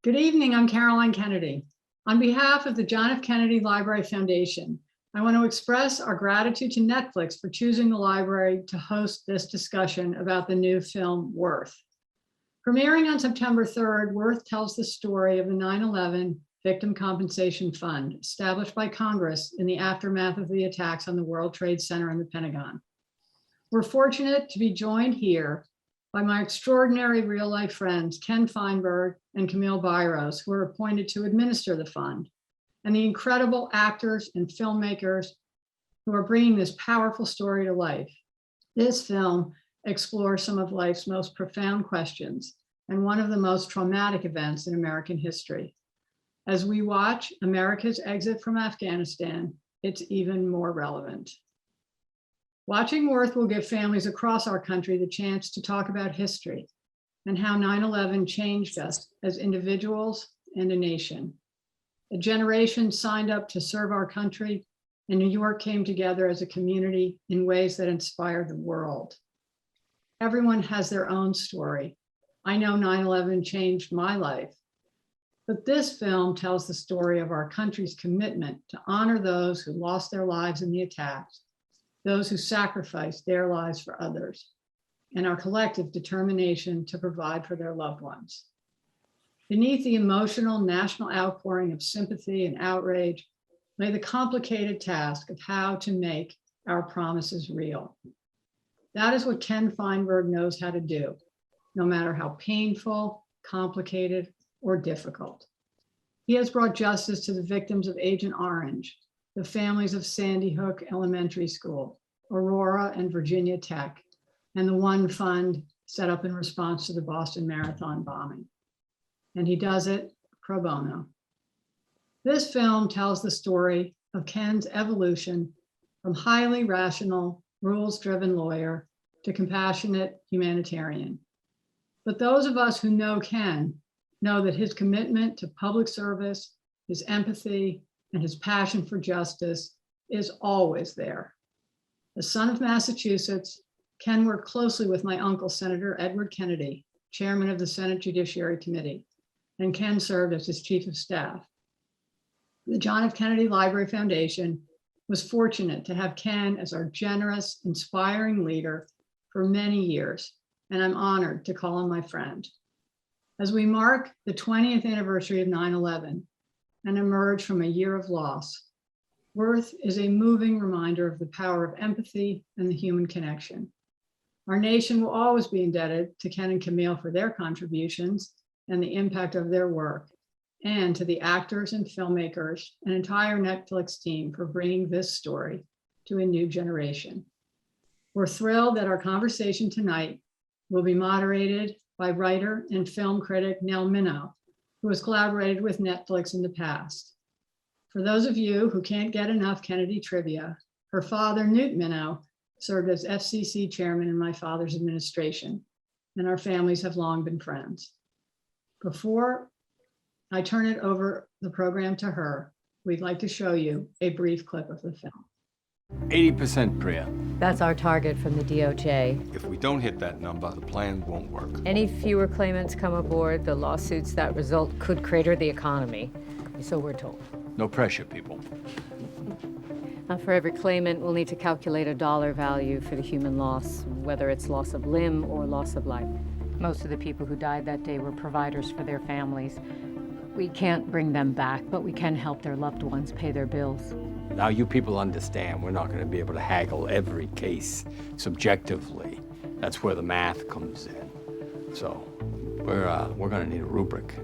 Good evening, I'm Caroline Kennedy. On behalf of the John F. Kennedy Library Foundation, I want to express our gratitude to Netflix for choosing the library to host this discussion about the new film Worth. Premiering on September 3rd, Worth tells the story of the 9/11 Victim Compensation Fund established by Congress in the aftermath of the attacks on the World Trade Center and the Pentagon. We're fortunate to be joined here by my extraordinary real-life friends, Ken Feinberg and Camille Byros, who were appointed to administer the fund, and the incredible actors and filmmakers who are bringing this powerful story to life. This film explores some of life's most profound questions and one of the most traumatic events in American history. As we watch America's exit from Afghanistan, it's even more relevant. Watching Worth will give families across our country the chance to talk about history and how 9/11 changed us as individuals and a nation. A generation signed up to serve our country, and New York came together as a community in ways that inspired the world. Everyone has their own story. I know 9/11 changed my life, but this film tells the story of our country's commitment to honor those who lost their lives in the attacks, those who sacrificed their lives for others, and our collective determination to provide for their loved ones. Beneath the emotional national outpouring of sympathy and outrage lay the complicated task of how to make our promises real. That is what Ken Feinberg knows how to do, no matter how painful, complicated, or difficult. He has brought justice to the victims of Agent Orange, the families of Sandy Hook Elementary School, Aurora and Virginia Tech, and the One Fund set up in response to the Boston Marathon bombing. And he does it pro bono. This film tells the story of Ken's evolution from highly rational, rules-driven lawyer to compassionate humanitarian. But those of us who know Ken know that his commitment to public service, his empathy, and his passion for justice is always there. The son of Massachusetts, Ken worked closely with my uncle, Senator Edward Kennedy, chairman of the Senate Judiciary Committee, and Ken served as his chief of staff. The John F. Kennedy Library Foundation was fortunate to have Ken as our generous, inspiring leader for many years, and I'm honored to call him my friend. As we mark the 20th anniversary of 9/11 and emerge from a year of loss, Worth is a moving reminder of the power of empathy and the human connection. Our nation will always be indebted to Ken and Camille for their contributions and the impact of their work, and to the actors and filmmakers and entire Netflix team for bringing this story to a new generation. We're thrilled that our conversation tonight will be moderated by writer and film critic Nell Minow, who has collaborated with Netflix in the past. For those of you who can't get enough Kennedy trivia, her father, Newt Minow, served as FCC chairman in my father's administration, and our families have long been friends. Before I turn it over the program to her, we'd like to show you a brief clip of the film. 80% Priya. That's our target from the DOJ. If we don't hit that number, the plan won't work. Any fewer claimants come aboard, the lawsuits that result could crater the economy. So we're told. No pressure, people. For every claimant, we'll need to calculate a dollar value for the human loss, whether it's loss of limb or loss of life. Most of the people who died that day were providers for their families. We can't bring them back, but we can help their loved ones pay their bills. Now you people understand we're not going to be able to haggle every case subjectively. That's where the math comes in. So we're going to need a rubric.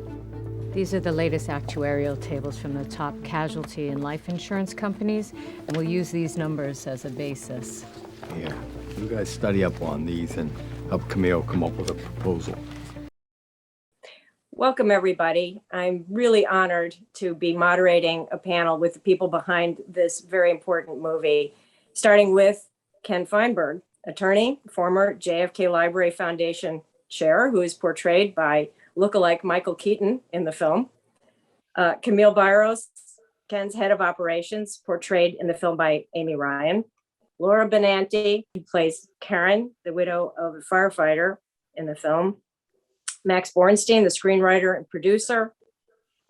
These are the latest actuarial tables from the top casualty and life insurance companies, and we'll use these numbers as a basis. Yeah, you guys study up on these and help Camille come up with a proposal. Welcome, everybody. I'm really honored to be moderating a panel with the people behind this very important movie, starting with Ken Feinberg, attorney, former JFK Library Foundation chair, who is portrayed by lookalike Michael Keaton in the film. Camille Byros, Ken's head of operations, portrayed in the film by Amy Ryan. Laura Benanti, who plays Karen, the widow of a firefighter in the film. Max Bornstein, the screenwriter and producer.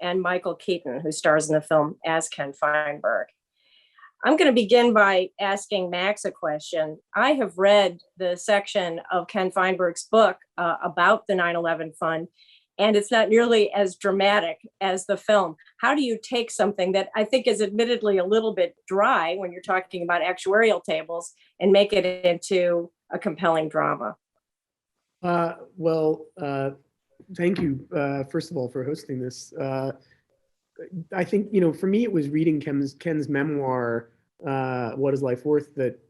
and Michael Keaton, who stars in the film as Ken Feinberg. I'm going to begin by asking Max a question. I have read the section of Ken Feinberg's book about the 9/11 fund, and it's not nearly as dramatic as the film. How do you take something that I think is admittedly a little bit dry when you're talking about actuarial tables and make it into a compelling drama? Well, thank you, first of all, for hosting this. I think, for me, it was reading Ken's memoir, What is Life Worth, that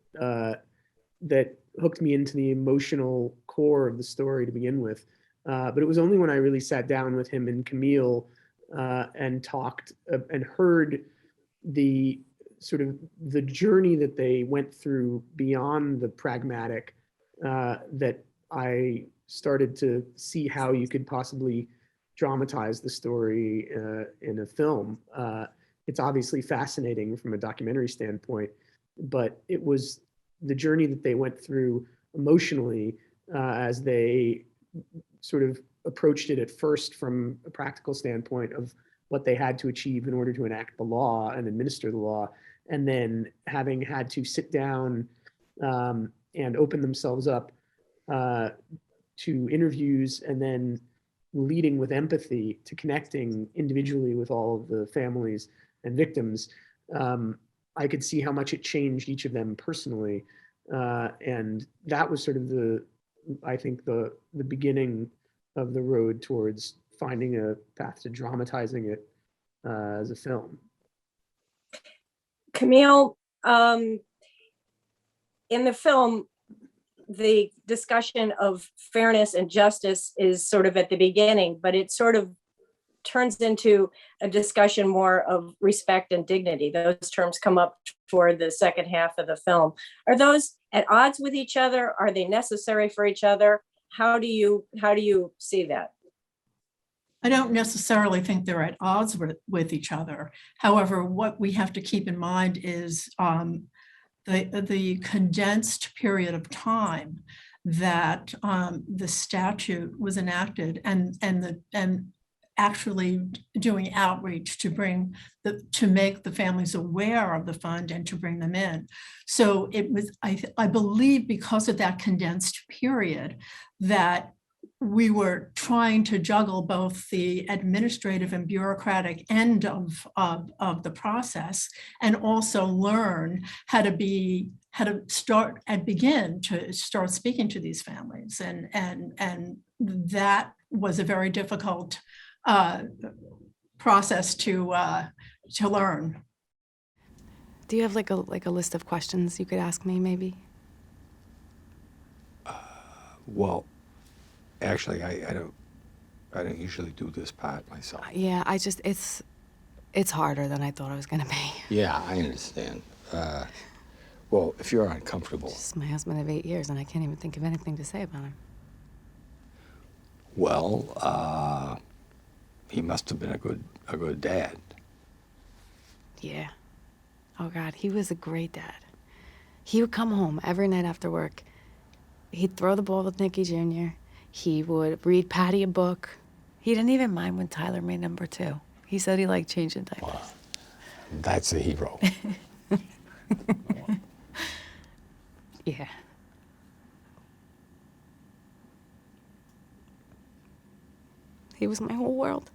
hooked me into the emotional core of the story to begin with. But it was only when I really sat down with him and Camille and talked and heard the sort of the journey that they went through beyond the pragmatic that I started to see how you could possibly dramatize the story in a film. It's obviously fascinating from a documentary standpoint, but it was the journey that they went through emotionally as they sort of approached it at first from a practical standpoint of what they had to achieve in order to enact the law and administer the law, and then having had to sit down and open themselves up to interviews, and then leading with empathy to connecting individually with all of the families and victims. I could see how much it changed each of them personally. And that was sort of I think the beginning of the road towards finding a path to dramatizing it as a film. Camille, in the film, the discussion of fairness and justice is sort of at the beginning, but it sort of turns into a discussion more of respect and dignity. Those terms come up toward the second half of the film. Are those at odds with each other? Are they necessary for each other? How do you see that? I don't necessarily think they're at odds with each other. However, what we have to keep in mind is the condensed period of time that the statute was enacted, and actually doing outreach to make the families aware of the fund and to bring them in. So it was, I believe, because of that condensed period, that we were trying to juggle both the administrative and bureaucratic end of the process, and also learn how to start and begin to start speaking to these families. And that was a very difficult process to learn. Do you have like a list of questions you could ask me, maybe? Well, actually, I don't usually do this part myself. Yeah, it's harder than I thought it was gonna be. Yeah, I understand. Well, if you're uncomfortable, Just my husband of 8 years, and I can't even think of anything to say about him. well, he must have been a good dad. Yeah. Oh God, he was a great dad. He would come home every night after work. He'd throw the ball with Nicky Jr. He would read Patty a book. He didn't even mind when Tyler made number 2. He said he liked changing diapers. Wow. That's a hero. Yeah. He was my whole world.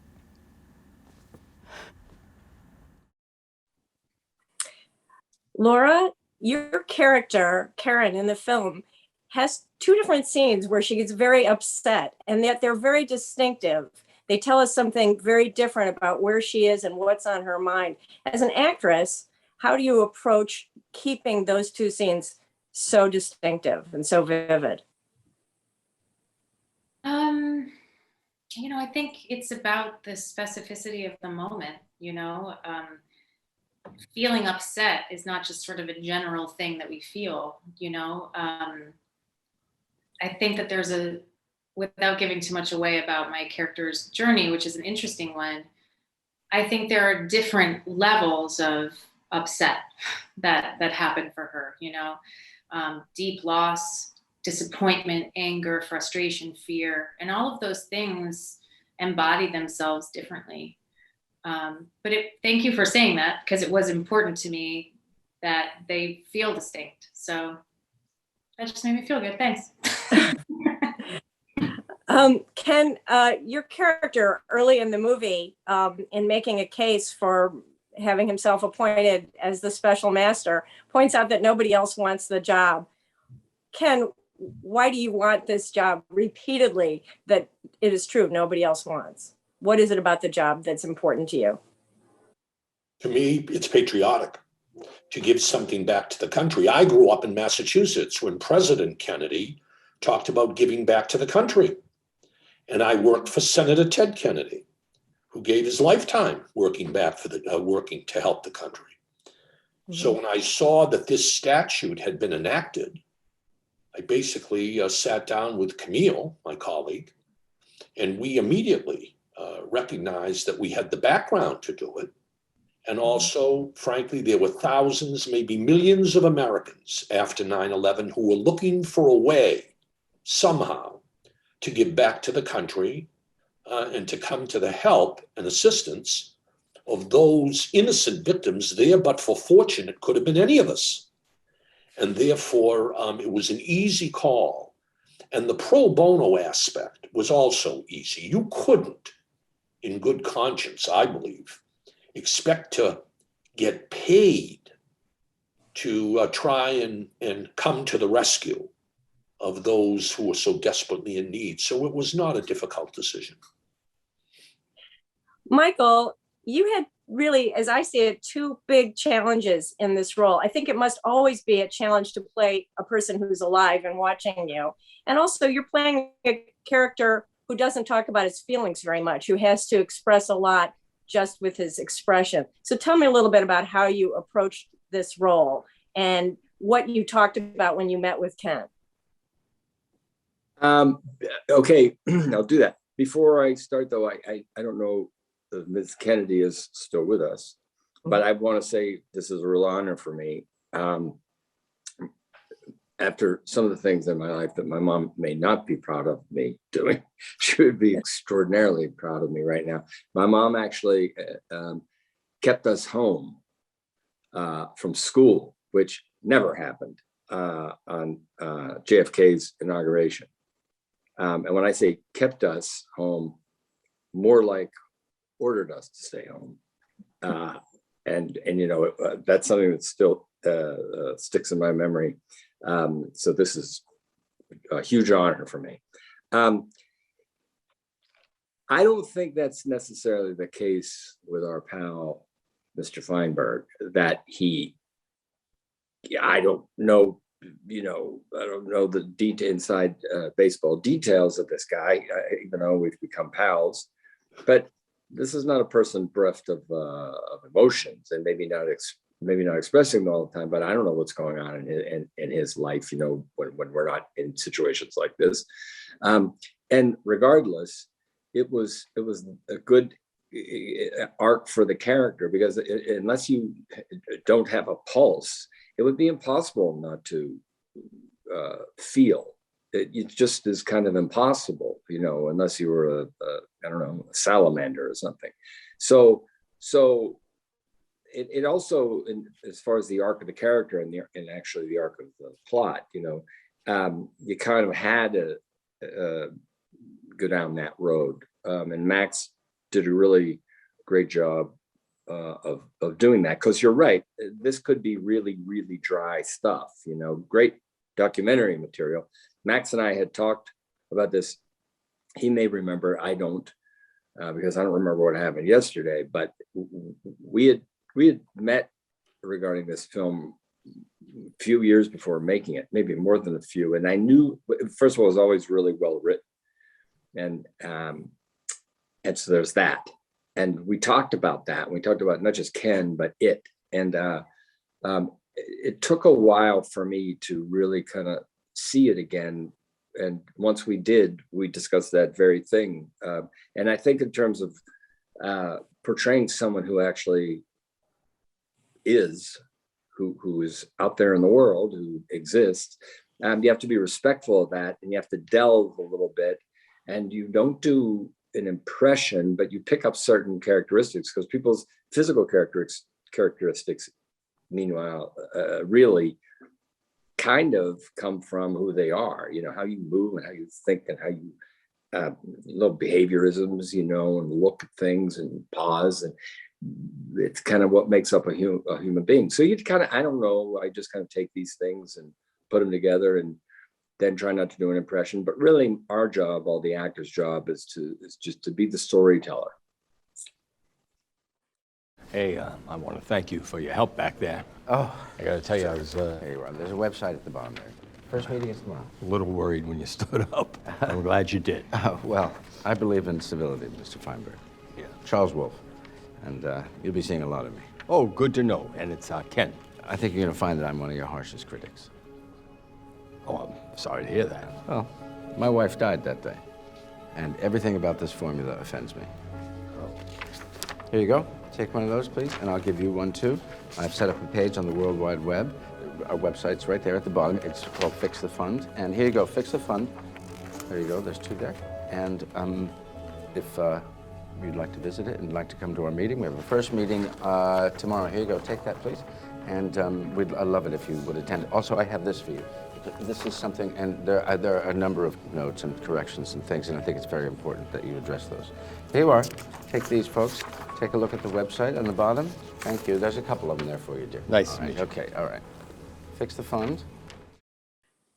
Laura, your character, Karen, in the film has 2 different scenes where she gets very upset, and that they're very distinctive. They tell us something very different about where she is and what's on her mind. As an actress, how do you approach keeping those 2 scenes so distinctive and so vivid? I think it's about the specificity of the moment, feeling upset is not just sort of a general thing that we feel, I think that without giving too much away about my character's journey, which is an interesting one, I think there are different levels of upset that happen for her, deep loss, disappointment, anger, frustration, fear, and all of those things embody themselves differently. Thank you for saying that, because it was important to me that they feel distinct. So that just made me feel good. Thanks. Ken, your character early in the movie, in making a case for having himself appointed as the special master, points out that nobody else wants the job. Ken, why do you want this job repeatedly that it is true nobody else wants? What is it about the job that's important to you? To me, it's patriotic to give something back to the country. I grew up in Massachusetts when President Kennedy talked about giving back to the country. And I worked for Senator Ted Kennedy, who gave his lifetime working to help the country. Mm-hmm. So when I saw that this statute had been enacted, I basically sat down with Camille, my colleague, and we immediately recognized that we had the background to do it. And also, frankly, there were thousands, maybe millions of Americans after 9/11 who were looking for a way somehow to give back to the country and to come to the help and assistance of those innocent victims there, but for fortune, it could have been any of us. And therefore, it was an easy call. And the pro bono aspect was also easy. You couldn't, in good conscience, I believe, expect to get paid to try and come to the rescue of those who were so desperately in need. So it was not a difficult decision. Michael, you had really, as I see it, two big challenges in this role. I think it must always be a challenge to play a person who's alive and watching you. And also you're playing a character who doesn't talk about his feelings very much, who has to express a lot just with his expression. So tell me a little bit about how you approached this role and what you talked about when you met with Ken. Okay, I'll do that. Before I start though, I don't know if Ms. Kennedy is still with us, but I want to say this is a real honor for me. After some of the things in my life that my mom may not be proud of me doing, she would be extraordinarily proud of me right now. My mom actually kept us home from school, which never happened on JFK's inauguration. And when I say kept us home, more like ordered us to stay home. And you know, that's something that still sticks in my memory. So this is a huge honor for me. I don't think that's necessarily the case with our pal, Mr. Feinberg, that I don't know, I don't know the inside baseball details of this guy, even though we've become pals, but this is not a person bereft of emotions, and maybe not expressing them all the time, but I don't know what's going on in his life, when we're not in situations like this. And regardless, it was a good arc for the character, because unless you don't have a pulse, it would be impossible not to feel. It just is kind of impossible, unless you were a salamander or something. So it also, as far as the arc of the character and actually the arc of the plot, you kind of had to go down that road. And Max did a really great job of doing that, because you're right, this could be really, really dry stuff, great documentary material. Max and I had talked about this. He may remember, I don't, because I don't remember what happened yesterday, but we had met regarding this film a few years before making it, maybe more than a few. And I knew, first of all, it was always really well written. And so there's that. And we talked about that. We talked about not just Ken, but it. And it took a while for me to really kind of see it again. And once we did, we discussed that very thing. And I think in terms of portraying someone who actually is, who is out there in the world, who exists, you have to be respectful of that, and you have to delve a little bit. And you don't do an impression, but you pick up certain characteristics because people's physical characteristics, meanwhile, really kind of come from who they are, how you move and how you think and how you little behaviorisms, and look at things and pause, and it's kind of what makes up a human being. So you kind of, I don't know, I just kind of take these things and put them together and then try not to do an impression. But really our job, all the actors' job, is just to be the storyteller. Hey, I want to thank you for your help back there. Oh, I got to tell you, I was there you are. There's a website at the bottom there. First meeting is tomorrow. a little worried when you stood up. I'm glad you did. Well, I believe in civility, Mr. Feinberg. Yeah. Charles Wolf. And you'll be seeing a lot of me. Oh, good to know. And it's Ken. I think you're going to find that I'm one of your harshest critics. Oh, I'm sorry to hear that. Well, my wife died that day. And everything about this formula offends me. Here you go. Take one of those, please, and I'll give you one, too. I've set up a page on the World Wide Web. Our website's right there at the bottom. It's called Fix the Fund. And here you go, Fix the Fund. There you go, there's 2 there. And if you'd like to visit it and like to come to our meeting, we have a first meeting tomorrow. Here you go, take that, please. And I'd love it if you would attend. Also, I have this for you. This is something, and there are a number of notes and corrections and things, and I think it's very important that you address those. Here you are. Take these, folks. Take a look at the website on the bottom. Thank you. There's a couple of them there for you, dear. Nice All to right. meet you. Okay, all right. Fix the Fund.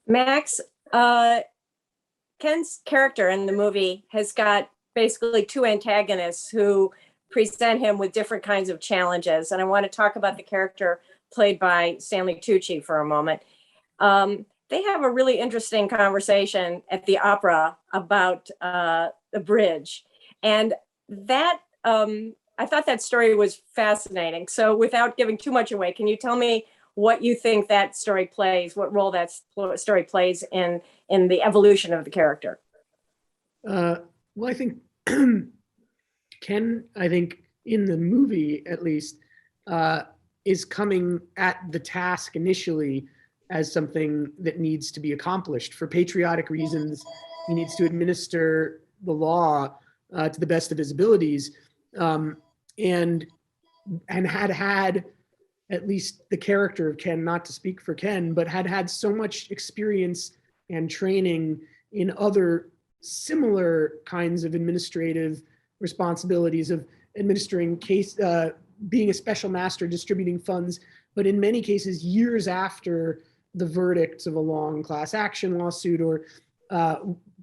Max, Ken's character in the movie has got basically 2 antagonists who present him with different kinds of challenges. And I want to talk about the character played by Stanley Tucci for a moment. They have a really interesting conversation at the opera about the bridge. And that, I thought that story was fascinating. So without giving too much away, can you tell me what you think that story plays, what role that story plays in the evolution of the character? Well, I think Ken, in the movie at least, is coming at the task initially as something that needs to be accomplished. For patriotic reasons, he needs to administer the law to the best of his abilities, and had at least the character of Ken, not to speak for Ken, but had so much experience and training in other similar kinds of administrative responsibilities of administering being a special master, distributing funds, but in many cases, years after the verdicts of a long class action lawsuit, or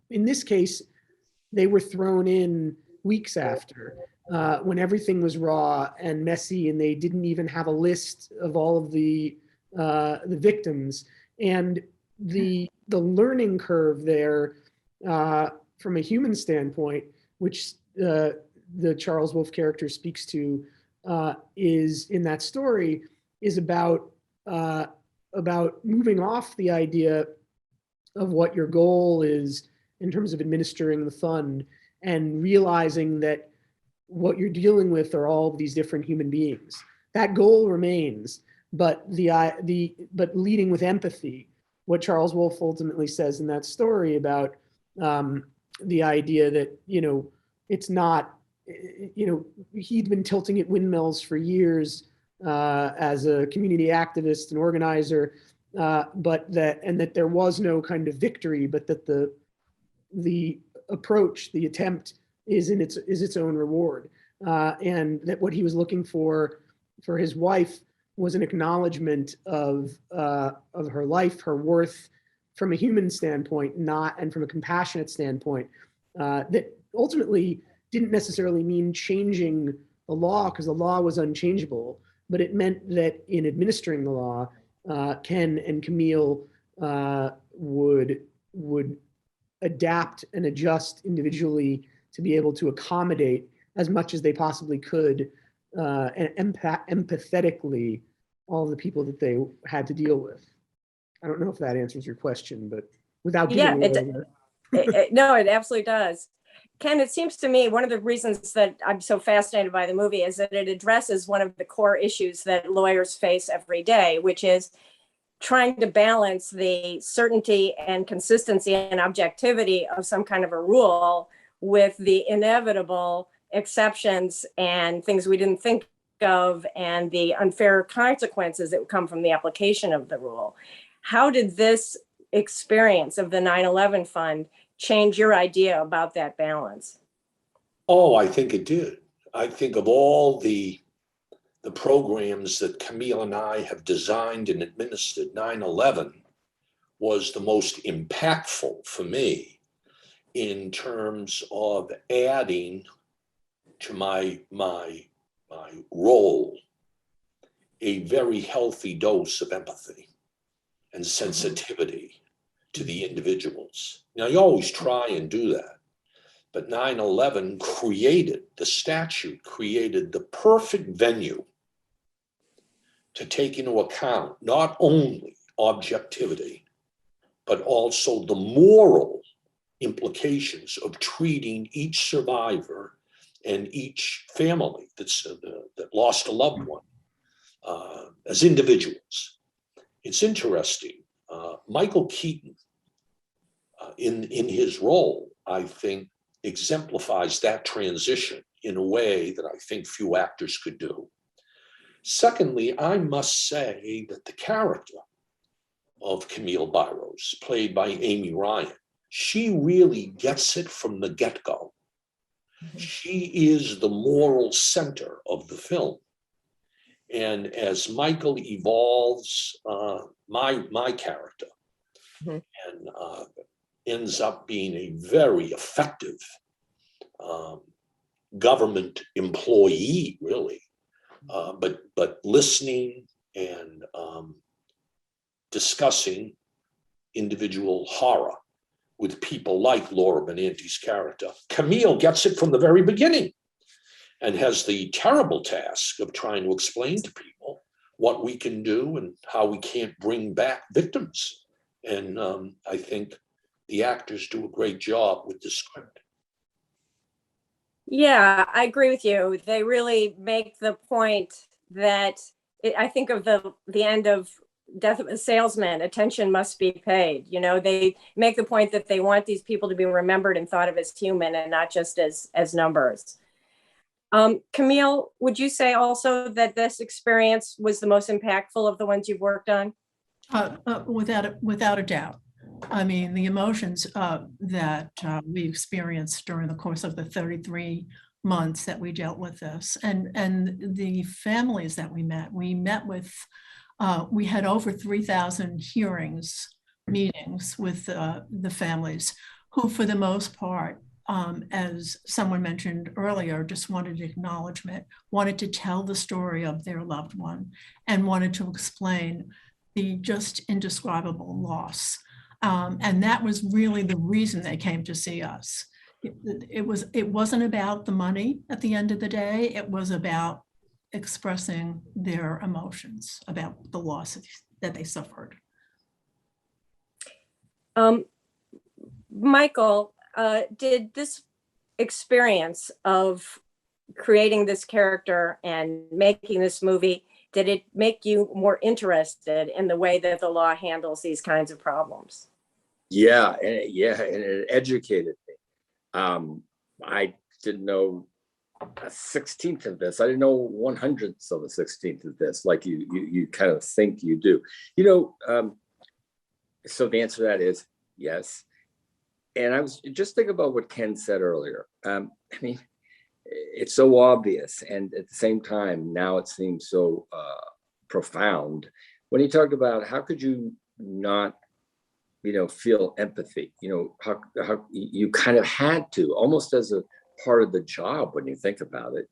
in this case, they were thrown in weeks after, when everything was raw and messy, and they didn't even have a list of all of the victims. And the learning curve there, from a human standpoint, which the Charles Wolf character speaks to, is in that story, is about moving off the idea of what your goal is in terms of administering the fund, and realizing that what you're dealing with are all of these different human beings. That goal remains, but but leading with empathy. What Charles Wolf ultimately says in that story about the idea that, it's not, he'd been tilting at windmills for years as a community activist and organizer, but that there was no kind of victory, but that the approach, the attempt is its own reward, and that what he was looking for his wife was an acknowledgement of her life, her worth, from a human standpoint, and from a compassionate standpoint, that ultimately didn't necessarily mean changing the law, because the law was unchangeable, but it meant that in administering the law, Ken and Camille would adapt and adjust individually to be able to accommodate as much as they possibly could, and empathetically, all the people that they had to deal with. I don't know if that answers your question, but without giving no, it absolutely does. Ken, it seems to me one of the reasons that I'm so fascinated by the movie is that it addresses one of the core issues that lawyers face every day, which is trying to balance the certainty and consistency and objectivity of some kind of a rule with the inevitable exceptions and things we didn't think of and the unfair consequences that would come from the application of the rule. How did this experience of the 9/11 fund change your idea about that balance? Oh, I think it did. I think of all the programs that Camille and I have designed and administered, 9/11 was the most impactful for me in terms of adding to my role a very healthy dose of empathy and sensitivity to the individuals. Now, you always try and do that, but 9/11 the statute created the perfect venue to take into account not only objectivity, but also the moral implications of treating each survivor and each family that lost a loved one as individuals. It's interesting. Michael Keaton, in his role, I think, exemplifies that transition in a way that I think few actors could do. Secondly, I must say that the character of Camille Byros, played by Amy Ryan, she really gets it from the get-go. She is the moral center of the film. And as Michael evolves my character and ends up being a very effective government employee, really, but listening and discussing individual horror with people like Laura Benanti's character. Camille gets it from the very beginning and has the terrible task of trying to explain to people what we can do and how we can't bring back victims. And I think the actors do a great job with the script. Yeah, I agree with you. They really make the point that I think of the end of Death of a Salesman, attention must be paid. You know, they make the point that they want these people to be remembered and thought of as human and not just as numbers. Camille, would you say also that this experience was the most impactful of the ones you've worked on? Without a doubt. I mean, the emotions that we experienced during the course of the 33 months that we dealt with this, and the families that we met with, we had over 3,000 meetings with the families, who for the most part, as someone mentioned earlier, just wanted acknowledgement, wanted to tell the story of their loved one, and wanted to explain the just indescribable loss. And that was really the reason they came to see us. It wasn't about the money at the end of the day. It was about expressing their emotions about the loss that they suffered. Michael, did this experience of creating this character and making this movie, did it make you more interested in the way that the law handles these kinds of problems? Yeah, and it educated me. I didn't know a 16th of this. I didn't know 1/100th of a 16th of this, like you kind of think you do. You know, so the answer to that is yes. And I was just thinking about what Ken said earlier. I mean, it's so obvious, and at the same time, now it seems so profound when he talked about how could you not, feel empathy. How you kind of had to, almost as a part of the job when you think about it.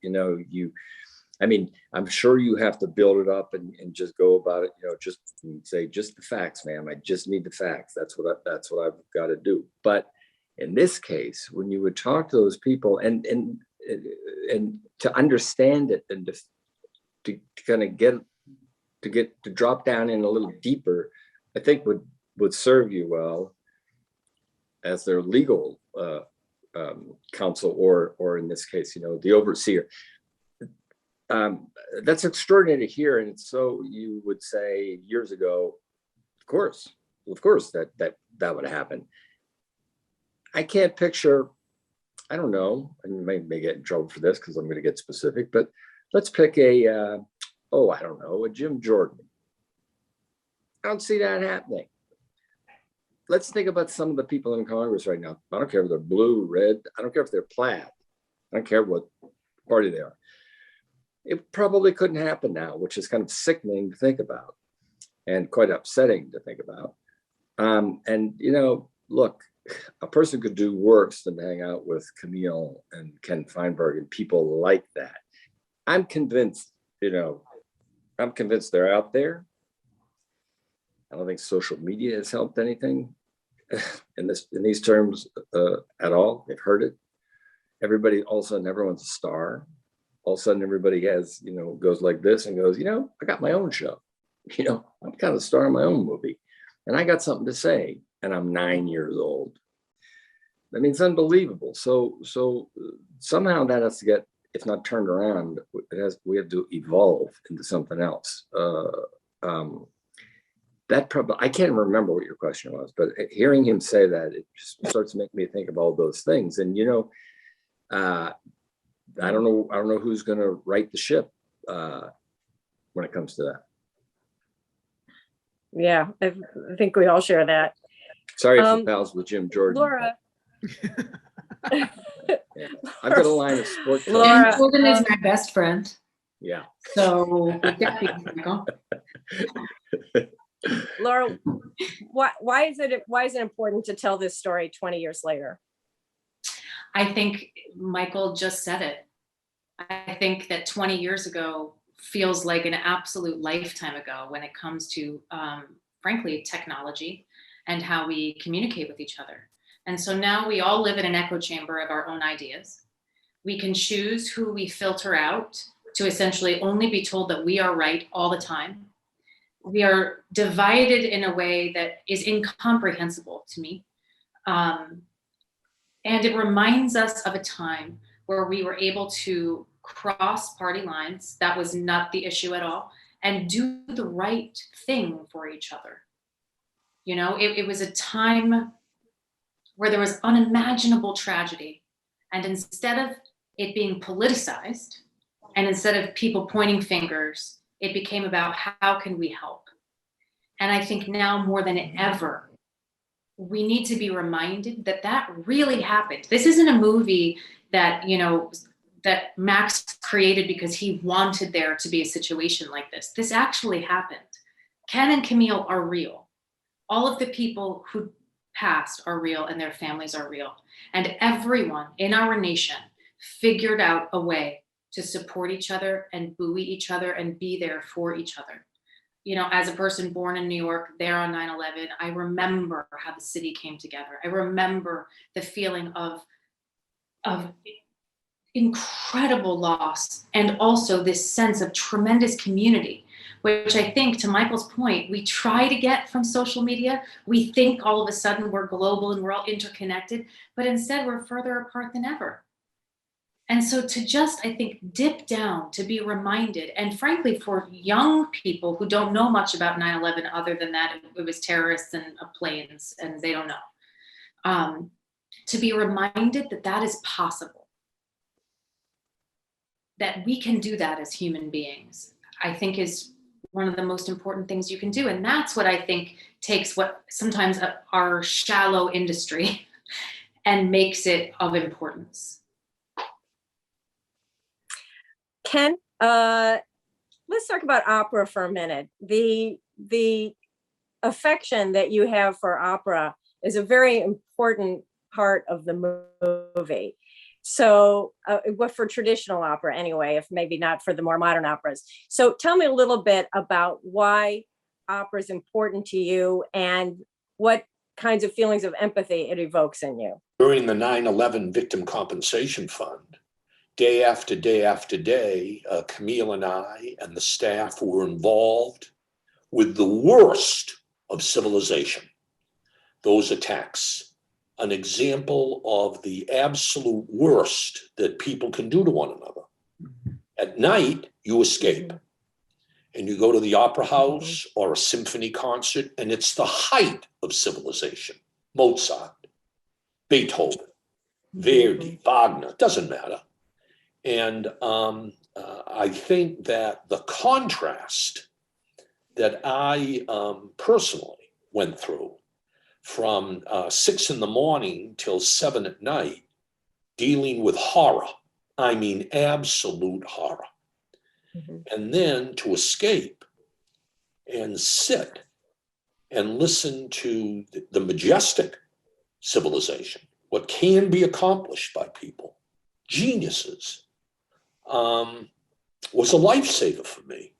I mean, I'm sure you have to build it up and just go about it. Just say just the facts, ma'am. I just need the facts. That's what I've got to do. But in this case, when you would talk to those people and to understand it and to kind of get to drop down in a little deeper, I think would serve you well as their legal counsel, or in this case, the overseer. That's extraordinary to hear, and so you would say years ago, of course that would happen. I can't picture I don't know, I may get in trouble for this because I'm going to get specific, but let's pick a Jim Jordan. I don't see that happening. Let's think about some of the people in Congress right now. I don't care if they're blue, red. I don't care if they're plaid. I don't care what party they are. It probably couldn't happen now, which is kind of sickening to think about and quite upsetting to think about. And, you know, look, a person could do worse than hang out with Camille and Ken Feinberg and people like that. I'm convinced they're out there. I don't think social media has helped anything in these terms at all. They've heard it. Everybody, all of a sudden, everyone's a star. All of a sudden, everybody has, goes like this and goes, I got my own show. I'm kind of a star in my own movie. And I got something to say. And I'm 9 years old. I mean, it's unbelievable. So somehow that has to get, if not turned around, we have to evolve into something else. That probably, I can't remember what your question was, but hearing him say that, it just starts to make me think of all those things. And, I don't know who's going to right the ship when it comes to that. Yeah, I think we all share that. Sorry if pals with Jim Jordan. Laura. Yeah. I've got a line of sport. Laura, Jim Jordan is my best friend. Yeah. So, Laura, why is it important to tell this story 20 years later? I think Michael just said it. I think that 20 years ago feels like an absolute lifetime ago when it comes to, frankly, technology and how we communicate with each other. And so now we all live in an echo chamber of our own ideas. We can choose who we filter out to essentially only be told that we are right all the time. We are divided in a way that is incomprehensible to me. And it reminds us of a time where we were able to cross party lines. That was not the issue at all, and do the right thing for each other. It was a time where there was unimaginable tragedy. And instead of it being politicized, and instead of people pointing fingers, it became about how can we help? And I think now more than ever, we need to be reminded that that really happened. This isn't a movie that, that Max created because he wanted there to be a situation like this. This actually happened. Ken and Camille are real. All of the people who passed are real and their families are real. And everyone in our nation figured out a way to support each other and buoy each other and be there for each other. As a person born in New York, there on 9/11, I remember how the city came together. I remember the feeling of incredible loss and also this sense of tremendous community, which I think, to Michael's point, we try to get from social media. We think all of a sudden we're global and we're all interconnected, but instead we're further apart than ever. And so to just, I think, dip down, to be reminded, and frankly, for young people who don't know much about 9/11 other than that it was terrorists and planes and they don't know, to be reminded that that is possible, that we can do that as human beings, I think is one of the most important things you can do. And that's what I think takes what sometimes our shallow industry and makes it of importance. Ken, let's talk about opera for a minute. The affection that you have for opera is a very important part of the movie. So, for traditional opera anyway, if maybe not for the more modern operas. So tell me a little bit about why opera is important to you and what kinds of feelings of empathy it evokes in you. During the 9/11 Victim Compensation Fund, day after day after day, Camille and I and the staff were involved with the worst of civilization, those attacks. An example of the absolute worst that people can do to one another. At night, you escape and you go to the opera house or a symphony concert, and it's the height of civilization. Mozart, Beethoven, Verdi, Wagner, doesn't matter. And I think that the contrast that I personally went through from 6 a.m. till 7 p.m, dealing with horror, I mean absolute horror, and then to escape and sit and listen to the majestic civilization, what can be accomplished by people, geniuses, was a lifesaver for me,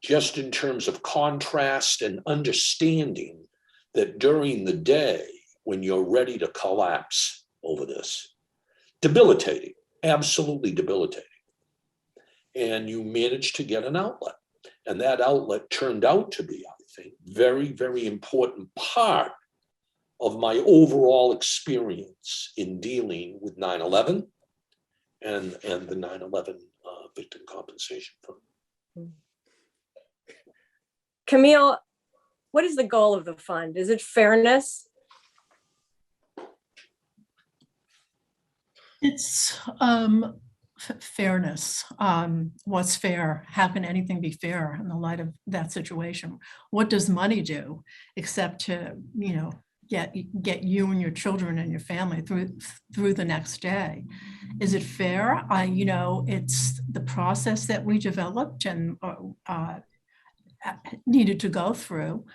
just in terms of contrast and understanding that during the day, when you're ready to collapse over this, debilitating, absolutely debilitating, and you manage to get an outlet. And that outlet turned out to be, I think, very, very important part of my overall experience in dealing with 9/11 and the 9/11 Victim Compensation Fund. Camille, what is the goal of the fund? Is it fairness? It's fairness. What's fair? How can anything be fair in the light of that situation? What does money do except to, get you and your children and your family through the next day? Is it fair? It's the process that we developed and needed to go through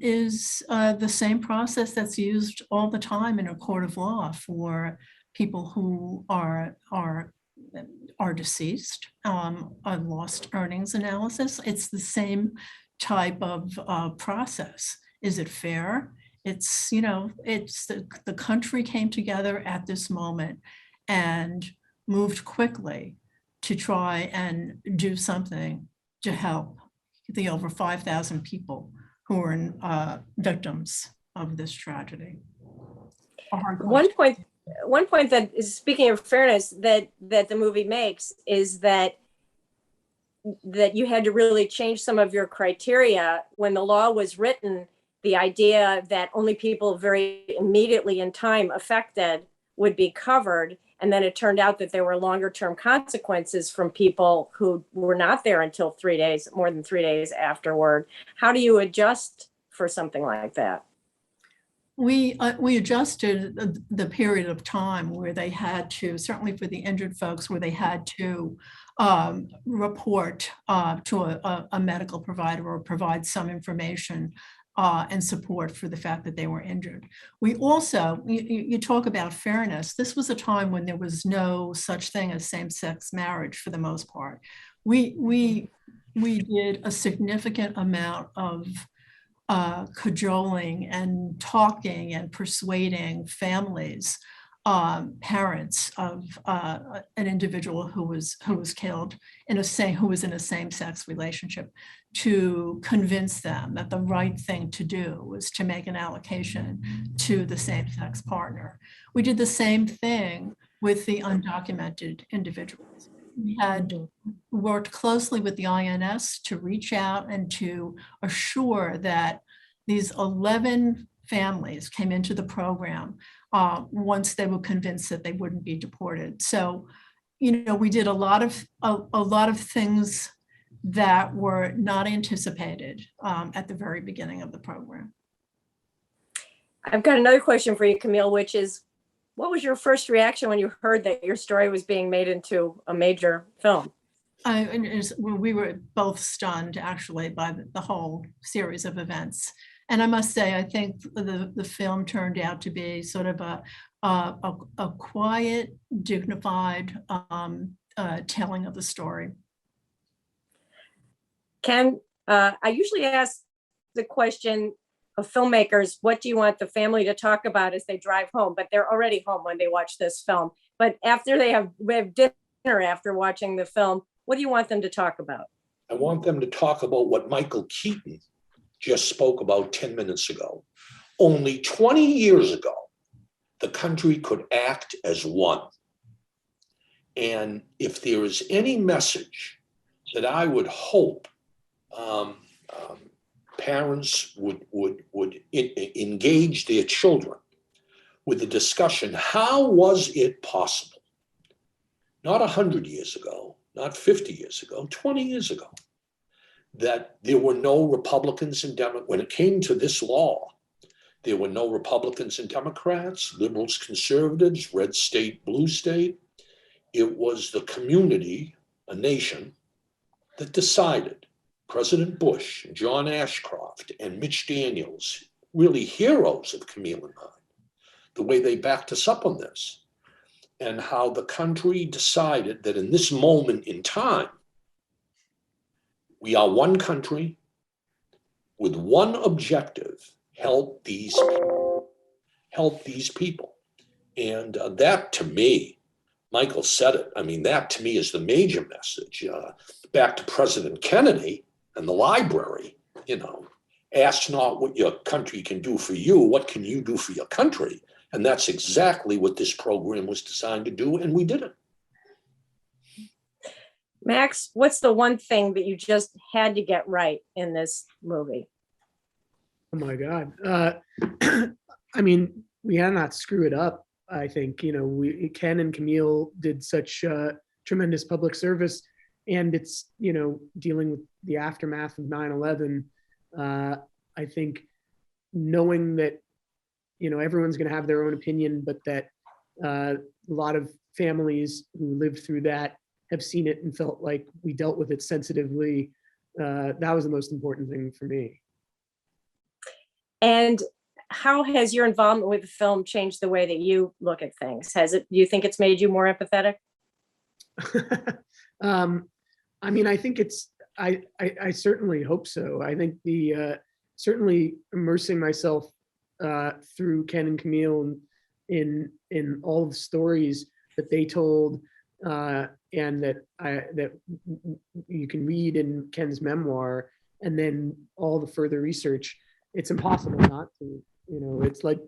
is the same process that's used all the time in a court of law for people who are deceased, a lost earnings analysis. It's the same type of process. Is it fair? It's the country came together at this moment and moved quickly to try and do something to help the over 5,000 people who are victims of this tragedy. One point that is, speaking of fairness, that the movie makes is that you had to really change some of your criteria when the law was written. The idea that only people very immediately in time affected would be covered. And then it turned out that there were longer term consequences from people who were not there until more than 3 days afterward. How do you adjust for something like that? We adjusted the period of time where they had to, certainly for the injured folks, where they had to report to a medical provider or provide some information and support for the fact that they were injured. We also, you talk about fairness. This was a time when there was no such thing as same-sex marriage for the most part. We did a significant amount of cajoling and talking and persuading families, parents of an individual who was killed who was in a same-sex relationship, to convince them that the right thing to do was to make an allocation to the same-sex partner. We did the same thing with the undocumented individuals. We had worked closely with the INS to reach out and to assure that these 11 families came into the program once they were convinced that they wouldn't be deported. So, we did a lot of things that were not anticipated at the very beginning of the program. I've got another question for you, Camille, which is, what was your first reaction when you heard that your story was being made into a major film? We were both stunned, actually, by the whole series of events. And I must say, I think the film turned out to be sort of a quiet, dignified telling of the story. Ken, I usually ask the question of filmmakers, what do you want the family to talk about as they drive home? But they're already home when they watch this film. But after they have dinner after watching the film, what do you want them to talk about? I want them to talk about what Michael Keaton just spoke about 10 minutes ago. Only 20 years ago, the country could act as one. And if there is any message that I would hope parents would engage their children with the discussion, how was it possible, not 100 years ago, not 50 years ago, 20 years ago, that there were no Republicans and Democrats, when it came to this law, there were no Republicans and Democrats, liberals, conservatives, red state, blue state. It was the community, a nation, that decided. President Bush, John Ashcroft, and Mitch Daniels, really heroes of Camille and I, the way they backed us up on this, and how the country decided that in this moment in time, we are one country with one objective: help these people. Help these people. And that, to me, Michael said it. I mean, that to me is the major message. Back to President Kennedy and the library, you know, ask not what your country can do for you, what can you do for your country? And that's exactly what this program was designed to do, and we did it. Max, what's the one thing that you just had to get right in this movie? Oh my God. I mean, we had not screw it up. I think, you know, Ken and Camille did such tremendous public service, and it's, you know, dealing with the aftermath of 9/11. I think knowing that, you know, everyone's going to have their own opinion, but that a lot of families who lived through that have seen it and felt like we dealt with it sensitively. That was the most important thing for me. And how has your involvement with the film changed the way that you look at things? Do you think it's made you more empathetic? I mean, I think I certainly hope so. I think certainly immersing myself through Ken and Camille in all of the stories that they told, and that you can read in Ken's memoir, and then all the further research. It's impossible not to. You know, it's like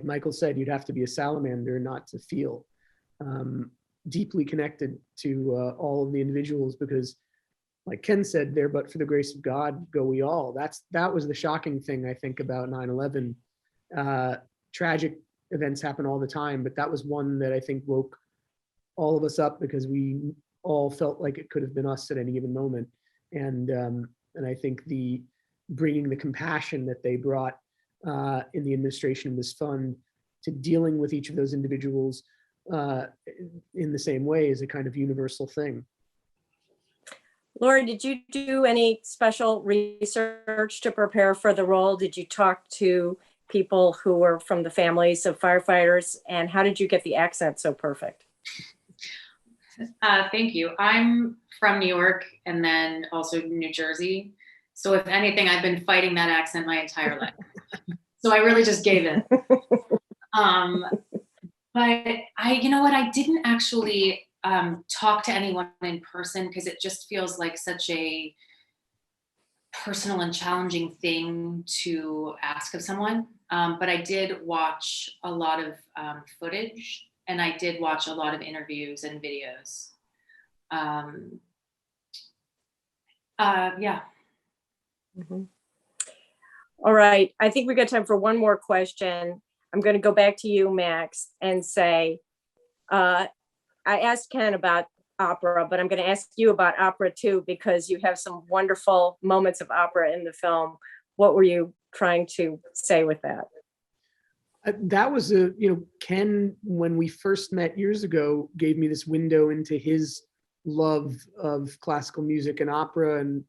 Michael said, you'd have to be a salamander not to feel deeply connected to all of the individuals, because, like Ken said, there but for the grace of God go we all. That was the shocking thing, I think, about 9/11. Tragic events happen all the time, but that was one that I think woke all of us up, because we all felt like it could have been us at any given moment. And I think bringing the compassion that they brought in the administration of this fund to dealing with each of those individuals in the same way is a kind of universal thing. Laura, did you do any special research to prepare for the role? Did you talk to people who were from the families of firefighters? And how did you get the accent so perfect? Thank you. I'm from New York and then also New Jersey. So if anything, I've been fighting that accent my entire life. So I really just gave in. But you know what? I didn't actually talk to anyone in person, because it just feels like such a personal and challenging thing to ask of someone. But I did watch a lot of footage, and I did watch a lot of interviews and videos. Yeah. Mm-hmm. All right. I think we got time for one more question. I'm going to go back to you, Max, and say, I asked Ken about opera, but I'm going to ask you about opera too, because you have some wonderful moments of opera in the film. What were you trying to say with that? That was Ken, when we first met years ago, gave me this window into his love of classical music and opera, and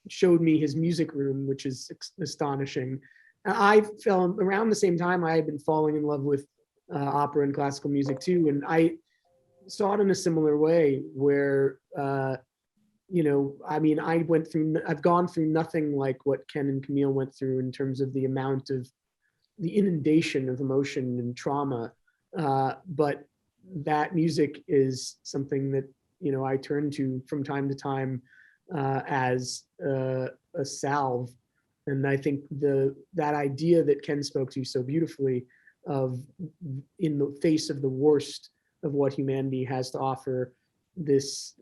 showed me his music room, which is astonishing. I fell around the same time I had been falling in love with opera and classical music too, and I saw it in a similar way, where I've gone through nothing like what Ken and Camille went through in terms of the amount of the inundation of emotion and trauma, but that music is something that I turn to from time to time as a salve. And I think that idea that Ken spoke to so beautifully of, in the face of the worst of what humanity has to offer, this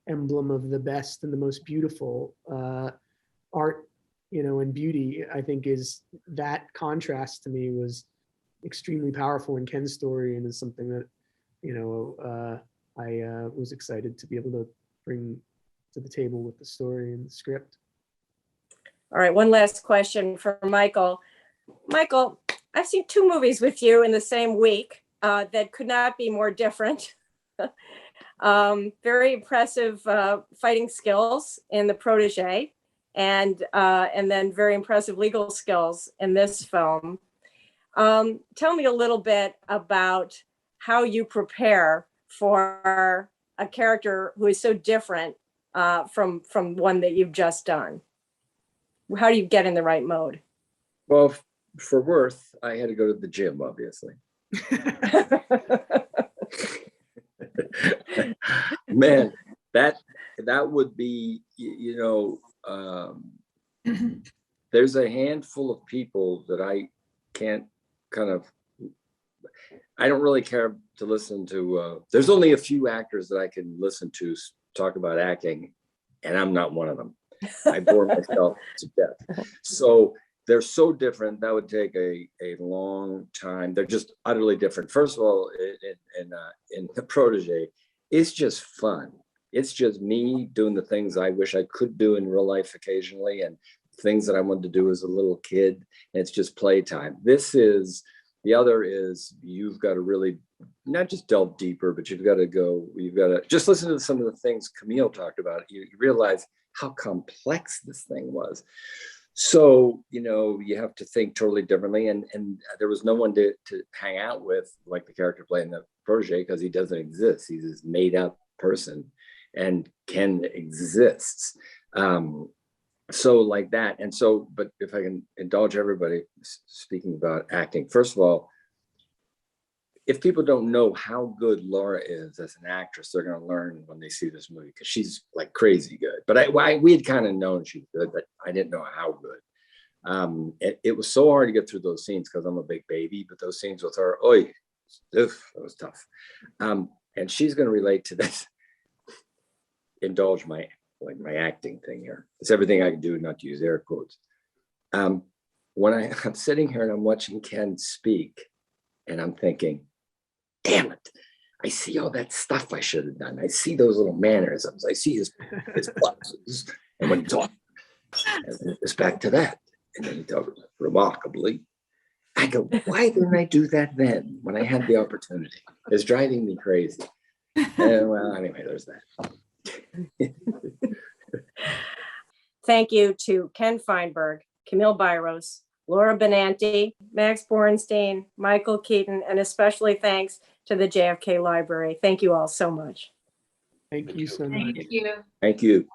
emblem of the best and the most beautiful art and beauty, I think is that contrast to me was extremely powerful in Ken's story, and is something that, I was excited to be able to bring to the table with the story and the script. All right, one last question for Michael. Michael, I've seen 2 movies with you in the same week that could not be more different. Very impressive fighting skills in The Protege, and then very impressive legal skills in this film. Tell me a little bit about how you prepare for a character who is so different from one that you've just done. How do you get in the right mode? Well, for Worth, I had to go to the gym, obviously. Man, that would be, there's a handful of people that I can't I don't really care to listen to. There's only a few actors that I can listen to talk about acting, and I'm not one of them. I bore myself to death. So they're so different. That would take a long time. They're just utterly different. First of all, in The Protege, it's just fun. It's just me doing the things I wish I could do in real life occasionally, and things that I wanted to do as a little kid. And it's just playtime. The other is you've got to really not just delve deeper, but you've got to just listen to some of the things Camille talked about. You realize how complex this thing was. So, you have to think totally differently. And there was no one to hang out with, like the character playing The Protege, because he doesn't exist. He's this made up person, and Ken exists. So like that. And so, but if I can indulge everybody, speaking about acting, first of all, if people don't know how good Laura is as an actress, they're going to learn when they see this movie, because she's like crazy good. But we had kind of known she was good, but I didn't know how good. It was so hard to get through those scenes because I'm a big baby, but those scenes with her, that was tough. And she's going to relate to this. Indulge my acting thing here. It's everything I can do not to use air quotes. When I'm sitting here and I'm watching Ken speak, and I'm thinking, damn it, I see all that stuff I should have done. I see those little mannerisms. I see his pauses. And when he talks, and it's back to that. And then he talks remarkably. I go, why didn't I do that then when I had the opportunity? It's driving me crazy. And well, anyway, there's that. Thank you to Ken Feinberg, Camille Byros, Laura Benanti, Max Borenstein, Michael Keaton, and especially thanks to the JFK Library. Thank you all so much. Thank you so much. Thank you. Thank you.